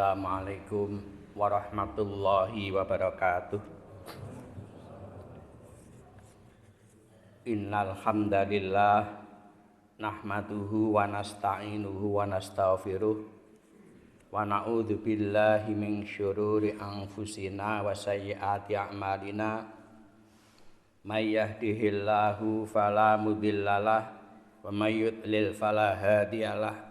Assalamualaikum warahmatullahi wabarakatuh. Innal hamdalillah nahmaduhu wa nasta'inuhu wa nastaghfiruh wa na'udzu billahi min syururi anfusina wa sayyiati a'malina. May yahdihillahu fala mudhillalah wa may yudlil fala hadiyalah.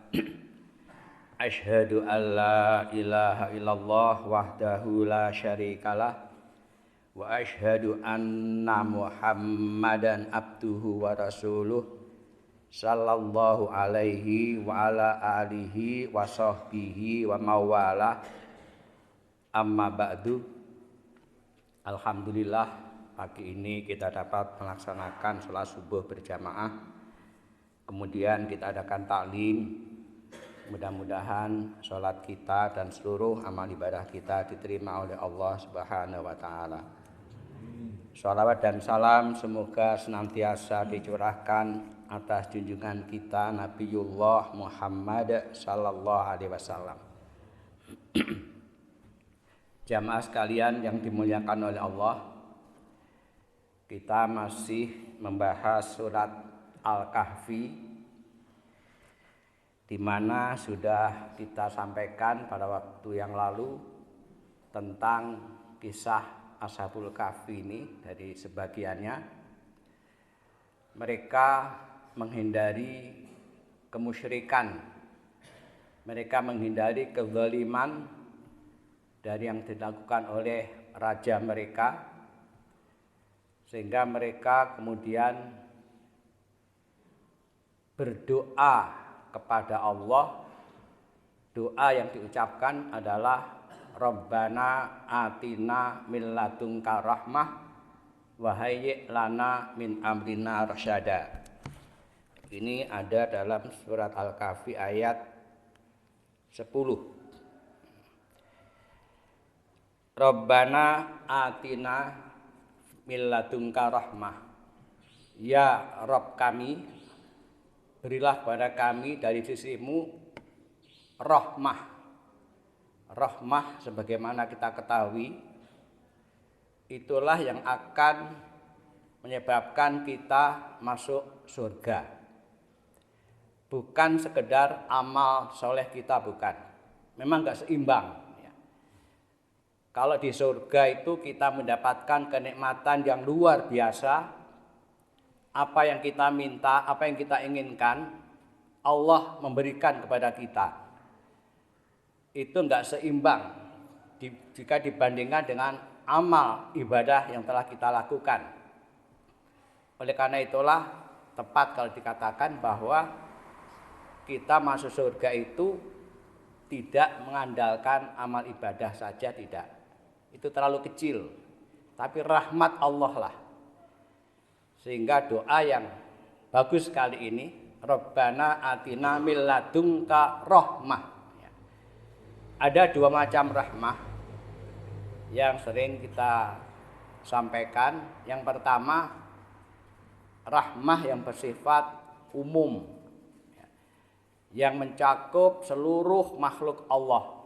Asyhadu an la ilaha illallah wahdahu la syarikalah wa asyhadu anna Muhammadan abduhu wa rasuluh sallallahu alaihi wa ala alihi wa sahbihi wa mawalah. Amma ba'du. Alhamdulillah, pagi ini kita dapat melaksanakan sholat subuh berjamaah. Kemudian kita adakan taklim. Mudah-mudahan sholat kita dan seluruh amal ibadah kita diterima oleh Allah Subhanahu wa Ta'ala. Shalawat dan salam semoga senantiasa dicurahkan atas junjungan kita Nabiullah Muhammad sallallahu alaihi wasallam. Jamaah sekalian yang dimuliakan oleh Allah, kita masih membahas surat Al-Kahfi, di mana sudah kita sampaikan pada waktu yang lalu tentang kisah Ashabul Kahfi ini. Dari sebagiannya mereka menghindari kemusyrikan, mereka menghindari kezaliman dari yang dilakukan oleh raja mereka, sehingga mereka kemudian berdoa kepada Allah. Doa yang diucapkan adalah Rabbana atina min ladunka rahmah wa hayyi' lana min amrina rasyada. Ini ada dalam surat Al-Kahfi ayat 10. Rabbana atina min ladunka rahmah. Ya Rabb kami, berilah kepada kami dari sisimu rahmah. Rahmah sebagaimana kita ketahui, itulah yang akan menyebabkan kita masuk surga. Bukan sekedar amal soleh kita, bukan. Memang gak seimbang. Kalau di surga itu kita mendapatkan kenikmatan yang luar biasa. Apa yang kita minta, apa yang kita inginkan, Allah memberikan kepada kita. Itu enggak seimbang jika dibandingkan dengan amal ibadah yang telah kita lakukan. Oleh karena itulah tepat kalau dikatakan bahwa kita masuk surga itu tidak mengandalkan amal ibadah saja, tidak. Itu terlalu kecil. Tapi rahmat Allah lah. Sehingga doa yang bagus kali ini, Rabbana atina min ladunka rahmah. Ada dua macam rahmah yang sering kita sampaikan. Yang pertama, rahmah yang bersifat umum, yang mencakup seluruh makhluk Allah,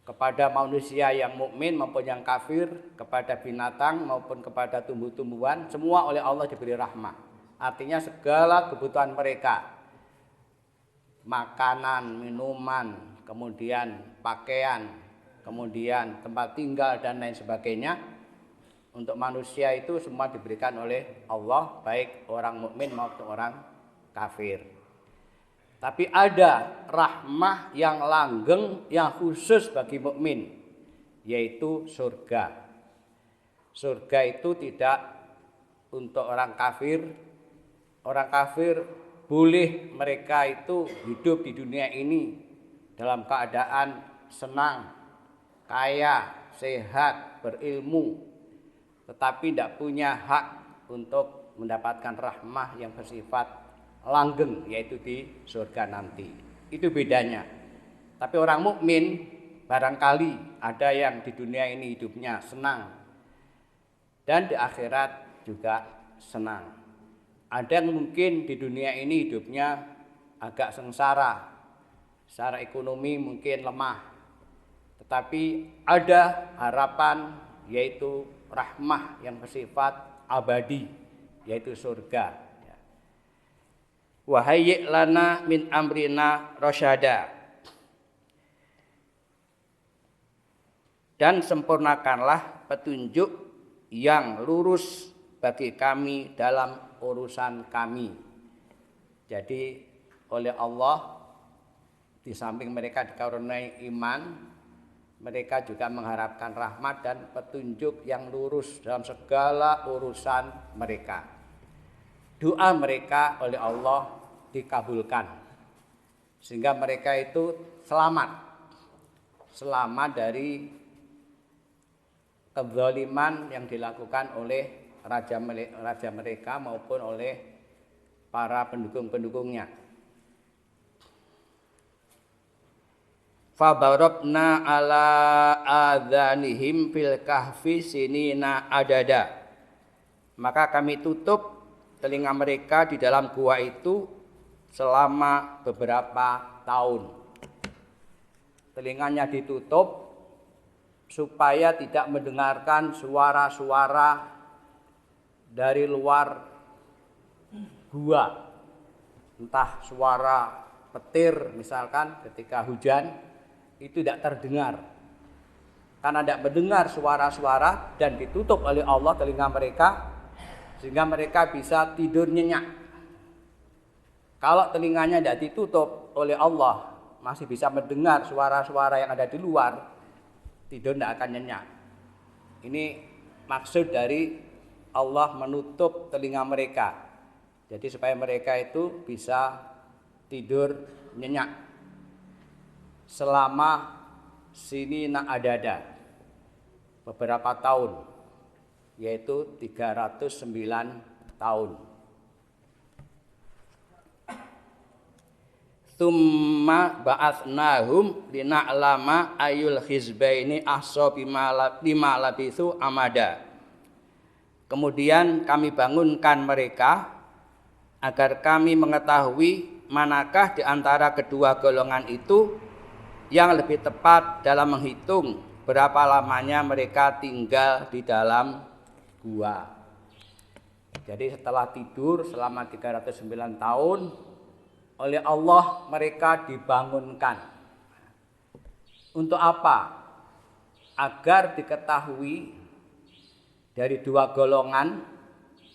kepada manusia yang mukmin maupun yang kafir, kepada binatang maupun kepada tumbuh-tumbuhan, semua oleh Allah diberi rahmah. Artinya segala kebutuhan mereka, makanan, minuman, kemudian pakaian, kemudian tempat tinggal dan lain sebagainya, untuk manusia itu semua diberikan oleh Allah, baik orang mukmin maupun orang kafir. Tapi ada rahmah yang langgeng, yang khusus bagi mukmin, yaitu surga. Surga itu tidak untuk orang kafir. Orang kafir boleh mereka itu hidup di dunia ini dalam keadaan senang, kaya, sehat, berilmu, tetapi tidak punya hak untuk mendapatkan rahmah yang bersifat langgeng, yaitu di surga nanti. Itu bedanya. Tapi orang mukmin barangkali ada yang di dunia ini hidupnya senang dan di akhirat juga senang. Ada yang mungkin di dunia ini hidupnya agak sengsara, secara ekonomi mungkin lemah, Tetapi ada harapan, yaitu rahmah yang bersifat abadi, yaitu surga. Wa hayyi' lana min amrina rasyada. Dan sempurnakanlah petunjuk yang lurus bagi kami dalam urusan kami. Jadi oleh Allah, di samping mereka dikaruniai iman, mereka juga mengharapkan rahmat dan petunjuk yang lurus dalam segala urusan mereka. Doa mereka oleh Allah dikabulkan, sehingga mereka itu selamat dari kezaliman yang dilakukan oleh raja mereka maupun oleh para pendukung-pendukungnya. Fabarabna ala adhanihim fil kahfi sinina adada. Maka kami tutup telinga mereka di dalam gua itu selama beberapa tahun. Telinganya ditutup supaya tidak mendengarkan suara-suara dari luar gua. Entah suara petir misalkan ketika hujan, itu tidak terdengar. Karena tidak mendengar suara-suara dan ditutup oleh Allah telinga mereka, sehingga mereka bisa tidur nyenyak. Kalau telinganya tidak ditutup oleh Allah, masih bisa mendengar suara-suara yang ada di luar, tidur tidak akan nyenyak. Ini maksud dari Allah menutup telinga mereka. Jadi supaya mereka itu bisa tidur nyenyak selama sinina adada, beberapa tahun, yaitu 309 tahun. Tsumma ba'atsnahum lina'lama ayul hizbaini ahsa bima labithu amada. Kemudian kami bangunkan mereka agar kami mengetahui manakah di antara kedua golongan itu yang lebih tepat dalam menghitung berapa lamanya mereka tinggal di dalam gua. Jadi setelah tidur selama 309 tahun, oleh Allah mereka dibangunkan. Untuk apa? Agar diketahui dari dua golongan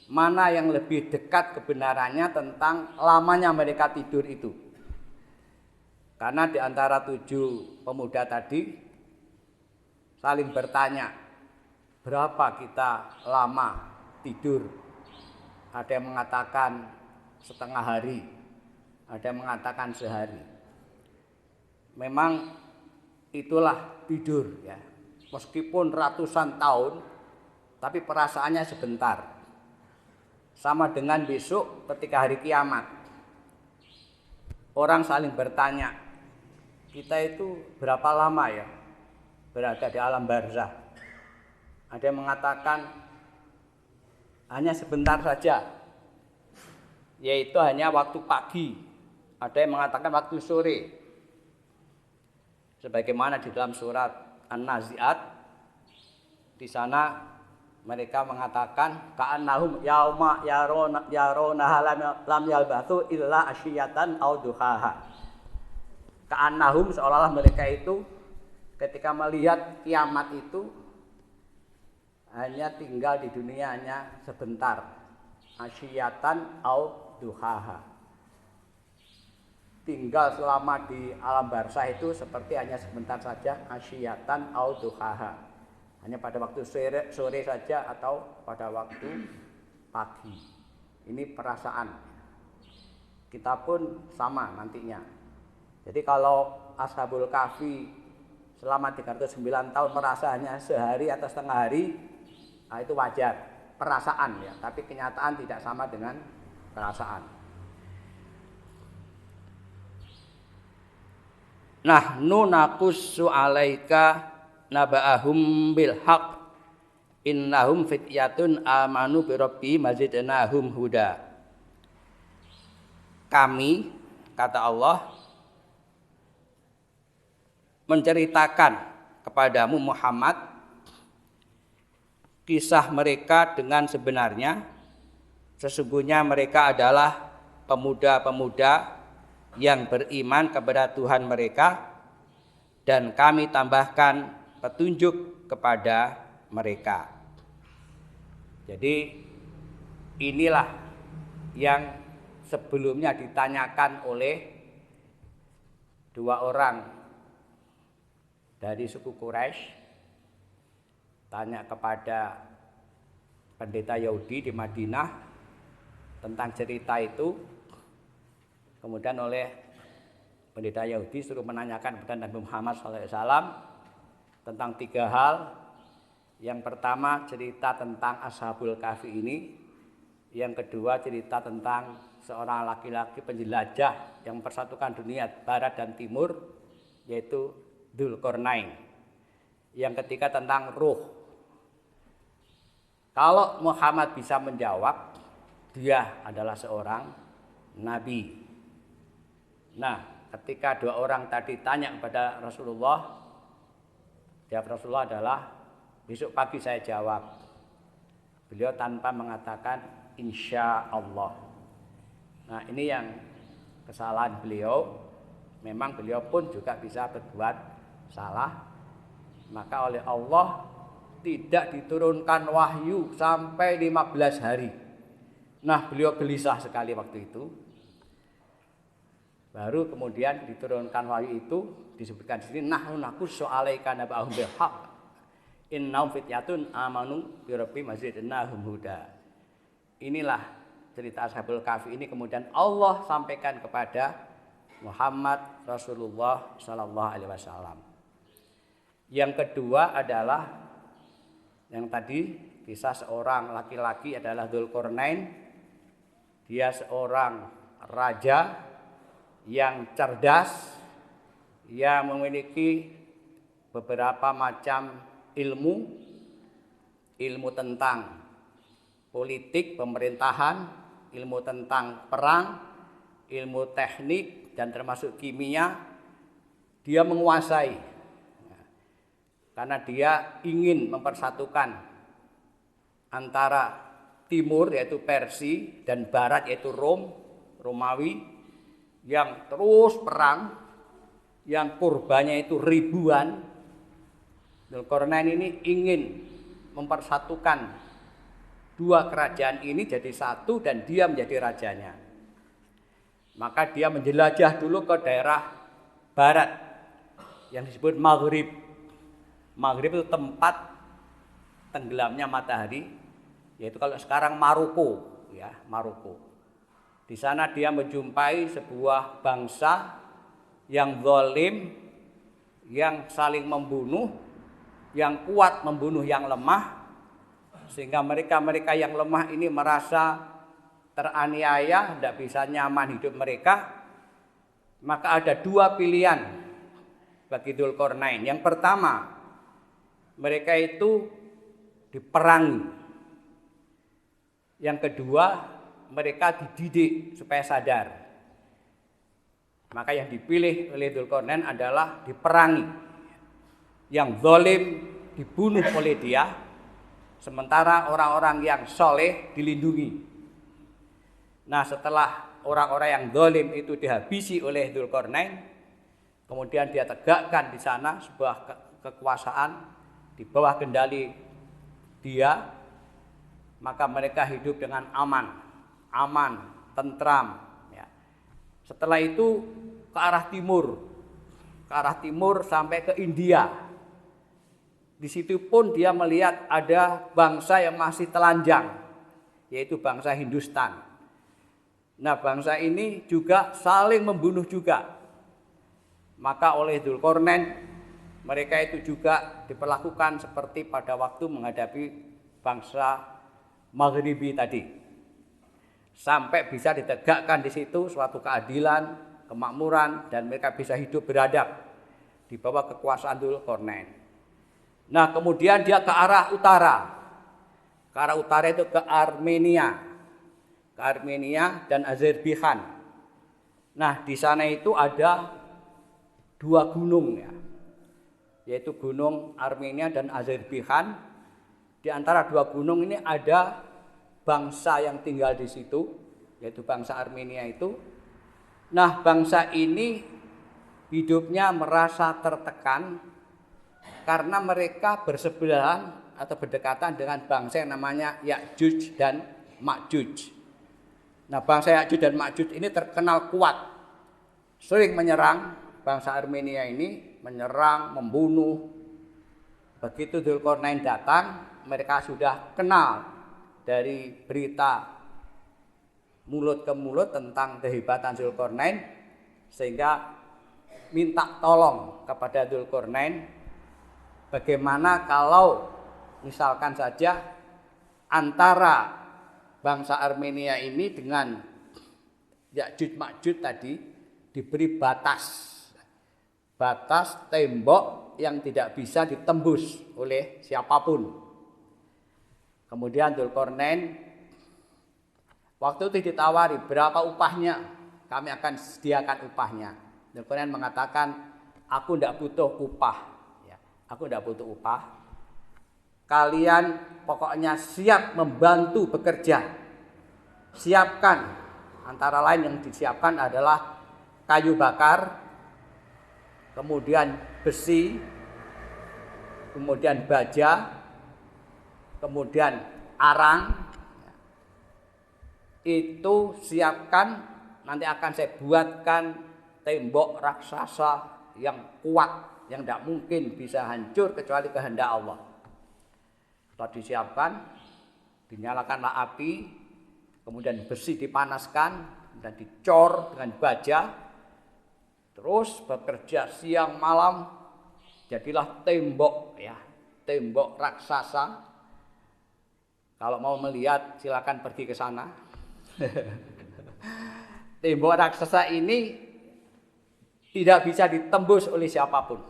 mana yang lebih dekat kebenarannya tentang lamanya mereka tidur itu. Karena di antara 7 pemuda tadi saling bertanya, berapa kita lama tidur? Ada yang mengatakan setengah hari, ada yang mengatakan sehari. Memang itulah tidur ya. Meskipun ratusan tahun, tapi perasaannya sebentar. Sama dengan besok ketika hari kiamat. Orang saling bertanya, kita itu berapa lama ya berada di alam barzah? Ada yang mengatakan hanya sebentar saja, yaitu hanya waktu pagi. Ada yang mengatakan waktu sore. Sebagaimana di dalam surat An-Nazi'at, di sana mereka mengatakan ka'annahum yauma yarona lam yalbathu illa asyiyatan aw duhaha. Ka'annahum seolah-olah mereka itu ketika melihat kiamat itu hanya tinggal di dunia hanya sebentar. Asyiyatan aw duhaha. Tinggal selama di alam barzah itu seperti hanya sebentar saja, asyiyatan aw duhaha. Hanya pada waktu sore saja atau pada waktu pagi. Ini perasaan. Kita pun sama nantinya. Jadi kalau Ashabul Kahfi selama 309 tahun merasa hanya sehari atau setengah hari, nah itu wajar, perasaan ya. Tapi kenyataan tidak sama dengan perasaan. Nahnu naqussu 'alaika naba'ahum bil haqq innahum fityatun amanu bi rabbihim mazidnahum huda. Kami, kata Allah, menceritakan kepadamu Muhammad kisah mereka dengan sebenarnya. Sesungguhnya mereka adalah pemuda-pemuda yang beriman kepada Tuhan mereka, dan kami tambahkan petunjuk kepada mereka. Jadi inilah yang sebelumnya ditanyakan oleh dua orang dari suku Quraisy, tanya kepada pendeta Yahudi di Madinah tentang cerita itu. Kemudian oleh pendeta Yahudi suruh menanyakan kepada Nabi Muhammad SAW tentang 3 hal. Yang pertama cerita tentang Ashabul Kahfi ini. Yang kedua cerita tentang seorang laki-laki penjelajah yang mempersatukan dunia barat dan timur, yaitu Dzulqarnain. Yang ketiga tentang ruh. Kalau Muhammad bisa menjawab, dia adalah seorang nabi. Nah, ketika 2 orang tadi tanya kepada Rasulullah, jawab Rasulullah adalah, besok pagi saya jawab. Beliau tanpa mengatakan insya Allah. Nah, ini yang kesalahan beliau. Memang beliau pun juga bisa berbuat salah. Maka oleh Allah tidak diturunkan wahyu sampai 15 hari. Nah, beliau gelisah sekali waktu itu. Baru kemudian diturunkan wahyu itu, disebutkan di sini, nahnu naqussu 'alaika naba'ahum bil haqq innahum fityatun amanu bi rabbihim zidnahum huda. Inilah cerita Ashabul Kahfi ini kemudian Allah sampaikan kepada Muhammad Rasulullah sallallahu alaihi wasallam. Yang kedua adalah yang tadi kisah seorang laki-laki adalah Dzulqarnain. Dia seorang raja yang cerdas, yang memiliki beberapa macam ilmu tentang politik, pemerintahan, ilmu tentang perang, ilmu teknik, dan termasuk kimia. Dia menguasai, karena dia ingin mempersatukan antara timur yaitu Persia dan barat yaitu Romawi, yang terus perang, yang korbannya itu ribuan. Dzulqarnain ini ingin mempersatukan 2 kerajaan ini jadi satu dan dia menjadi rajanya. Maka dia menjelajah dulu ke daerah barat yang disebut Maghrib. Maghrib itu tempat tenggelamnya matahari, yaitu kalau sekarang Maroko, ya, Maroko. Di sana dia menjumpai sebuah bangsa yang zalim, yang saling membunuh, yang kuat membunuh yang lemah, sehingga mereka yang lemah ini merasa teraniaya, tidak bisa nyaman hidup mereka. Maka ada 2 pilihan bagi Dzulqarnain. Yang pertama, mereka itu diperangi. Yang kedua, mereka dididik supaya sadar. Maka yang dipilih oleh Dzulqarnain adalah diperangi. Yang zalim dibunuh oleh dia, sementara orang-orang yang soleh dilindungi. Nah, setelah orang-orang yang zalim itu dihabisi oleh Dzulqarnain, kemudian dia tegakkan di sana sebuah kekuasaan di bawah kendali dia, maka mereka hidup dengan aman, tentram. Ya. Setelah itu ke arah timur sampai ke India. Di situ pun dia melihat ada bangsa yang masih telanjang, yaitu bangsa Hindustan. Nah, bangsa ini juga saling membunuh juga. Maka oleh Dzulqarnain, mereka itu juga diperlakukan seperti pada waktu menghadapi bangsa Maghribi tadi. Sampai bisa ditegakkan di situ suatu keadilan, kemakmuran, dan mereka bisa hidup beradab di bawah kekuasaan Dzulqarnain. Nah, kemudian dia ke arah utara. Ke arah utara itu ke Armenia. Ke Armenia dan Azerbaijan. Nah, di sana itu ada 2 gunung ya. yaitu Gunung Armenia dan Azerbaijan. Di antara dua gunung ini ada bangsa yang tinggal di situ, yaitu bangsa Armenia itu. Nah, bangsa ini hidupnya merasa tertekan karena mereka bersebelahan atau berdekatan dengan bangsa yang namanya Ya'juj dan Ma'juj. Nah, bangsa Ya'juj dan Ma'juj ini terkenal kuat, sering menyerang bangsa Armenia ini, menyerang, membunuh. Begitu Dzulkarnain datang, mereka sudah kenal dari berita mulut ke mulut tentang kehebatan Dzulkarnain, sehingga minta tolong kepada Dzulkarnain, bagaimana kalau misalkan saja antara bangsa Armenia ini dengan Ya'juj Ma'juj tadi diberi batas tembok yang tidak bisa ditembus oleh siapapun. Kemudian Dzulkarnain waktu itu ditawari, berapa upahnya? Kami akan sediakan upahnya. Dzulkarnain mengatakan, aku tidak butuh upah. Ya, aku tidak butuh upah. Kalian pokoknya siap membantu bekerja. Siapkan, antara lain yang disiapkan adalah kayu bakar, kemudian besi, kemudian baja, kemudian arang. Itu siapkan, nanti akan saya buatkan tembok raksasa yang kuat, yang tidak mungkin bisa hancur kecuali kehendak Allah. Setelah disiapkan, dinyalakanlah api, kemudian besi dipanaskan dan dicor dengan baja, terus bekerja siang malam, jadilah tembok, ya, tembok raksasa. Kalau mau melihat silakan pergi ke sana. Tembok raksasa ini tidak bisa ditembus oleh siapapun.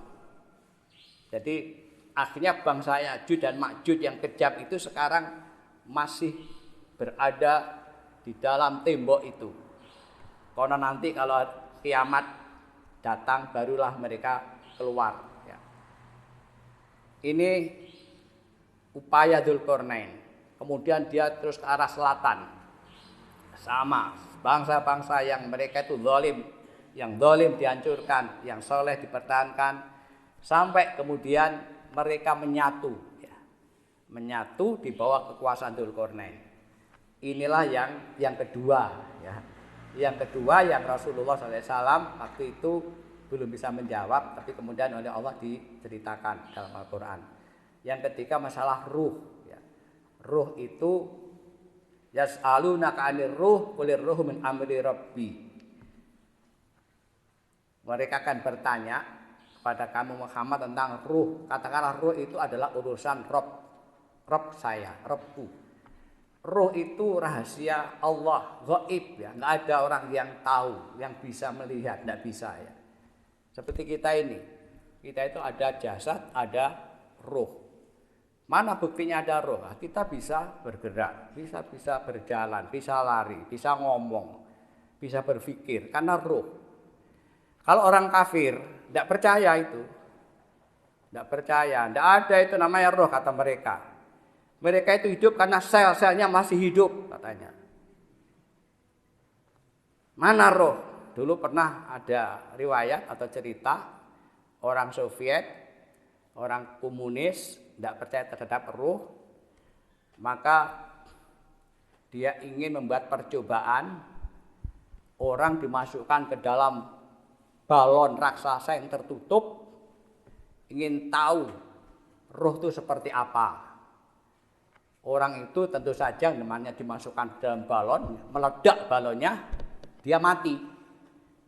Jadi akhirnya bangsa Ya'juj dan Ma'juj yang kejam itu sekarang masih berada di dalam tembok itu. Karena nanti kalau kiamat datang barulah mereka keluar. Ya. Ini upaya Dzulkarnain. Kemudian dia terus ke arah selatan. Sama bangsa-bangsa yang mereka itu zalim, yang zalim dihancurkan, yang soleh dipertahankan, sampai kemudian mereka menyatu, ya. Menyatu di bawah kekuasaan Dzulkarnain. Inilah yang kedua, ya. Yang kedua yang Rasulullah SAW waktu itu belum bisa menjawab, tapi kemudian oleh Allah diceritakan dalam Al-Quran. Yang ketiga masalah ruh, ya. Ruh itu yas'alunaka 'anir ruh qulir ruhu min amri rabbi. Mereka akan bertanya kepada kamu Muhammad tentang ruh. Katakanlah ruh itu adalah urusan Rob saya, Robku. Ruh itu rahasia Allah, gaib, ya. Nggak ada orang yang tahu, yang bisa melihat, nggak bisa, ya. Seperti kita ini, kita itu ada jasad, ada ruh. Mana buktinya ada roh? Kita bisa bergerak, bisa berjalan, bisa lari, bisa ngomong, bisa berpikir, karena roh. Kalau orang kafir tidak percaya itu, tidak percaya, tidak ada itu namanya roh kata mereka. Mereka itu hidup karena sel-selnya masih hidup katanya. Mana roh? Dulu pernah ada riwayat atau cerita orang Soviet, orang komunis tidak percaya terhadap ruh, maka dia ingin membuat percobaan, orang dimasukkan ke dalam balon raksasa yang tertutup, ingin tahu ruh itu seperti apa. Orang itu tentu saja namanya dimasukkan ke dalam balon, meledak balonnya, dia mati.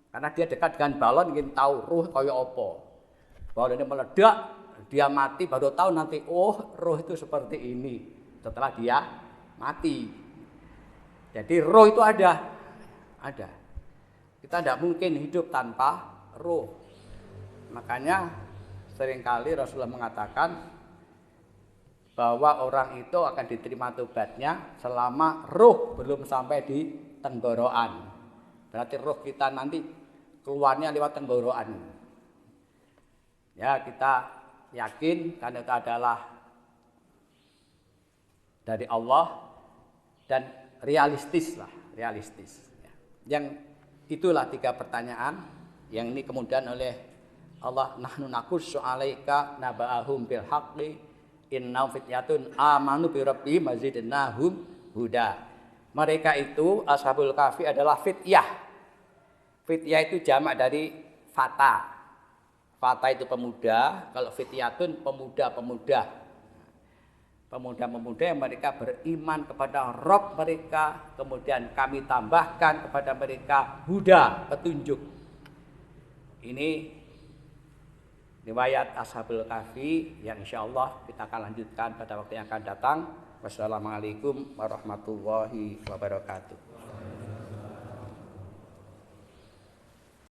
Karena dia dekat dengan balon, ingin tahu ruh kaya apa. Balonnya meledak, dia mati, baru tahu nanti, oh roh itu seperti ini. Setelah dia mati. Jadi roh itu ada. Kita tidak mungkin hidup tanpa roh. Makanya seringkali Rasulullah mengatakan bahwa orang itu akan diterima tobatnya selama roh belum sampai di tenggorokan. Berarti roh kita nanti keluarnya lewat tenggorokan. Ya, kita yakin karena itu adalah dari Allah dan realistis. Yang itulah 3 pertanyaan yang ini kemudian oleh Allah, nahnu naqussu 'alaika naba'ahum bil haqqi innahum fityatun amanu bi rabbihim mazidnahum huda. Mereka itu Ashabul Kahfi adalah fityah. Fityah itu jamak dari fata. Fata itu pemuda, kalau fityatun pemuda-pemuda. Pemuda-pemuda yang mereka beriman kepada Rabb mereka, kemudian kami tambahkan kepada mereka huda, petunjuk. Ini riwayat Ashabul Kahfi yang insyaallah kita akan lanjutkan pada waktu yang akan datang. Wassalamualaikum warahmatullahi wabarakatuh.